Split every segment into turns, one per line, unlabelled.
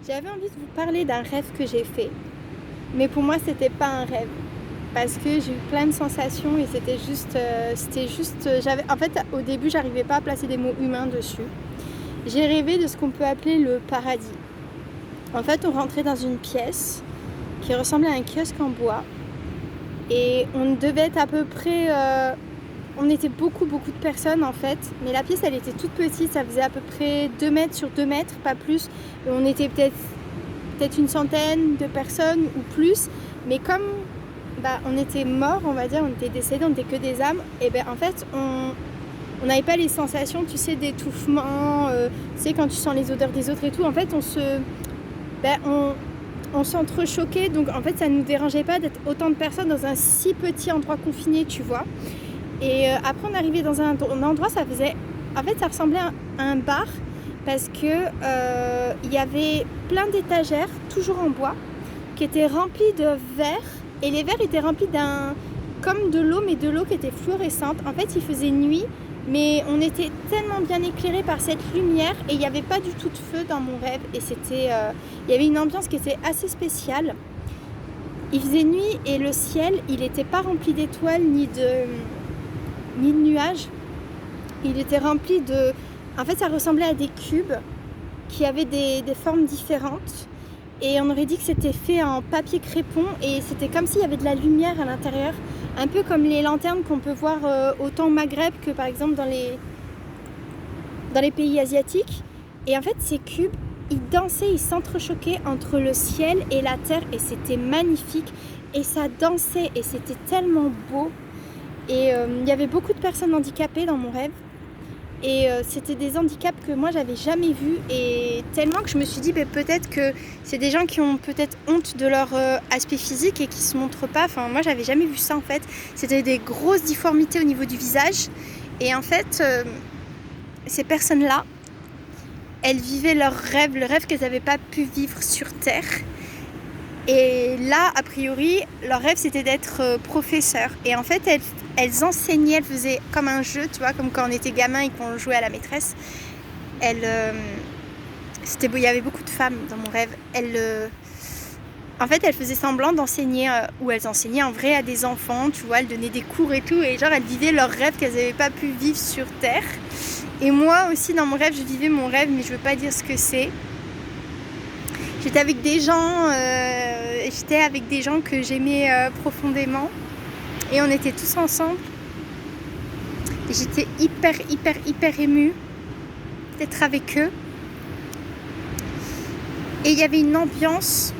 J'avais envie de vous parler d'un rêve que j'ai fait, mais pour moi c'était pas un rêve parce que j'ai eu plein de sensations et en fait au début j'arrivais pas à placer des mots humains dessus. J'ai rêvé de ce qu'on peut appeler le paradis. En fait, on rentrait dans une pièce qui ressemblait à un kiosque en bois et on devait être à peu près on était beaucoup de personnes en fait, mais la pièce elle était toute petite, ça faisait à peu près 2 mètres sur 2 mètres, pas plus. Et on était peut-être une centaine de personnes ou plus, mais comme on était morts, on va dire, on était décédés, on n'était que des âmes, et en fait on n'avait pas les sensations, tu sais, d'étouffement, tu sais, quand tu sens les odeurs des autres et tout, en fait on s'entrechoquait, donc en fait ça ne nous dérangeait pas d'être autant de personnes dans un si petit endroit confiné, tu vois. Et après on arrivait dans un endroit, ça ressemblait à un bar parce que y avait plein d'étagères, toujours en bois, qui étaient remplies de verres. Et les verres étaient remplis comme de l'eau, mais de l'eau qui était fluorescente. En fait, il faisait nuit, mais on était tellement bien éclairés par cette lumière et il n'y avait pas du tout de feu dans mon rêve. Et il y avait une ambiance qui était assez spéciale. Il faisait nuit et le ciel, il n'était pas rempli d'étoiles ni de nuages. Il était rempli de... En fait, ça ressemblait à des cubes qui avaient des formes différentes. Et on aurait dit que c'était fait en papier crépon. Et c'était comme s'il y avait de la lumière à l'intérieur. Un peu comme les lanternes qu'on peut voir autant au Maghreb que par exemple dans les pays asiatiques. Et en fait, ces cubes, ils dansaient, ils s'entrechoquaient entre le ciel et la terre. Et c'était magnifique. Et ça dansait et c'était tellement beau. Et il y avait beaucoup de personnes handicapées dans mon rêve. Et c'était des handicaps que moi j'avais jamais vus, et tellement que je me suis dit peut-être que c'est des gens qui ont peut-être honte de leur aspect physique et qui se montrent pas. Enfin, moi j'avais jamais vu ça en fait. C'était des grosses difformités au niveau du visage. Et en fait, ces personnes-là, elles vivaient leur rêve, le rêve qu'elles n'avaient pas pu vivre sur Terre. Et là, a priori, leur rêve c'était d'être professeur. Et en fait, elles enseignaient, elles faisaient comme un jeu, tu vois, comme quand on était gamin et qu'on jouait à la maîtresse. Il y avait beaucoup de femmes dans mon rêve. En fait, elles faisaient semblant d'enseigner, ou elles enseignaient en vrai à des enfants, tu vois, elles donnaient des cours et tout. Et genre, elles vivaient leur rêve qu'elles n'avaient pas pu vivre sur Terre. Et moi aussi, dans mon rêve, je vivais mon rêve, mais je veux pas dire ce que c'est. J'étais avec des gens que j'aimais profondément et on était tous ensemble. Et j'étais hyper émue d'être avec eux. Et il y avait une ambiance,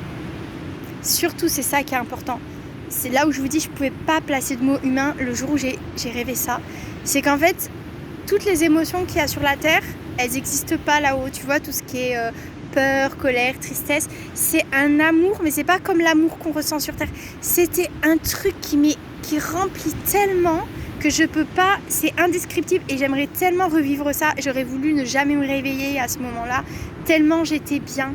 surtout c'est ça qui est important. C'est là où je vous dis je pouvais pas placer de mots humains le jour où j'ai rêvé ça. C'est qu'en fait, toutes les émotions qu'il y a sur la Terre, elles n'existent pas là-haut. Tu vois, tout ce qui est... peur, colère, tristesse, c'est un amour, mais c'est pas comme l'amour qu'on ressent sur Terre. C'était un truc qui remplit tellement que je peux pas, c'est indescriptible et j'aimerais tellement revivre ça. J'aurais voulu ne jamais me réveiller à ce moment-là, tellement j'étais bien.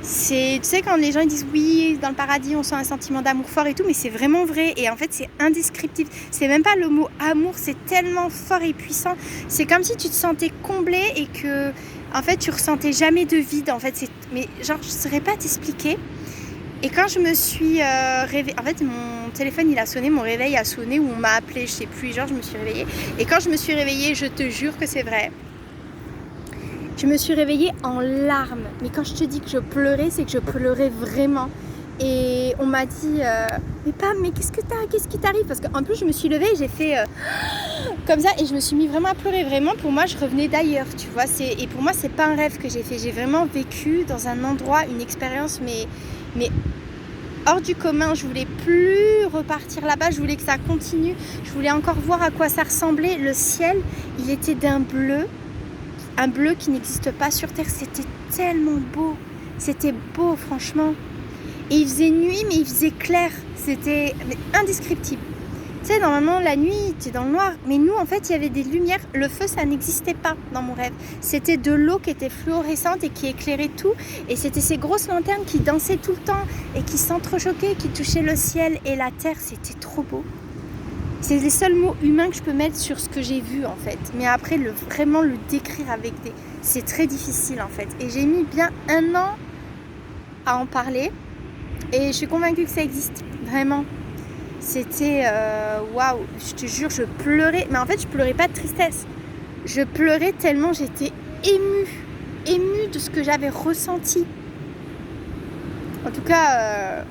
Tu sais, quand les gens ils disent oui, dans le paradis on sent un sentiment d'amour fort et tout, mais c'est vraiment vrai. Et en fait c'est indescriptible, c'est même pas le mot amour, c'est tellement fort et puissant. C'est comme si tu te sentais comblé et que en fait tu ressentais jamais de vide. En fait mais genre je saurais pas t'expliquer. Et quand je me suis réveillée, en fait mon téléphone il a sonné, mon réveil a sonné, ou on m'a appelé, je sais plus, genre je me suis réveillée. Et quand je me suis réveillée, je te jure que c'est vrai, je me suis réveillée en larmes. Mais quand je te dis que je pleurais, c'est que je pleurais vraiment. Et on m'a dit mais Pam, mais qu'est-ce qui t'arrive? Parce qu'en plus je me suis levée et j'ai fait comme ça, et je me suis mis vraiment à pleurer. Vraiment, pour moi je revenais d'ailleurs, tu vois. Et pour moi c'est pas un rêve que j'ai fait, j'ai vraiment vécu dans un endroit une expérience mais hors du commun. Je voulais plus repartir là-bas, je voulais que ça continue, je voulais encore voir à quoi ça ressemblait. Le ciel, il était d'un bleu, un bleu qui n'existe pas sur Terre. C'était tellement beau, c'était beau franchement. Et il faisait nuit, mais il faisait clair, c'était indescriptible. Tu sais, normalement la nuit t'es dans le noir, mais nous en fait il y avait des lumières. Le feu, ça n'existait pas dans mon rêve, c'était de l'eau qui était fluorescente et qui éclairait tout. Et c'était ces grosses lanternes qui dansaient tout le temps et qui s'entrechoquaient, qui touchaient le ciel et la terre. C'était trop beau. C'est les seuls mots humains que je peux mettre sur ce que j'ai vu en fait. Mais après, vraiment le décrire c'est très difficile en fait. Et j'ai mis bien 1 an à en parler. Et je suis convaincue que ça existe, vraiment. C'était waouh, je te jure, je pleurais. Mais en fait, je pleurais pas de tristesse. Je pleurais tellement j'étais émue de ce que j'avais ressenti. En tout cas,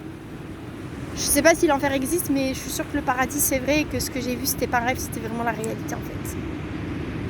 je sais pas si l'enfer existe, mais je suis sûre que le paradis c'est vrai et que ce que j'ai vu c'était pas un rêve, c'était vraiment la réalité en fait.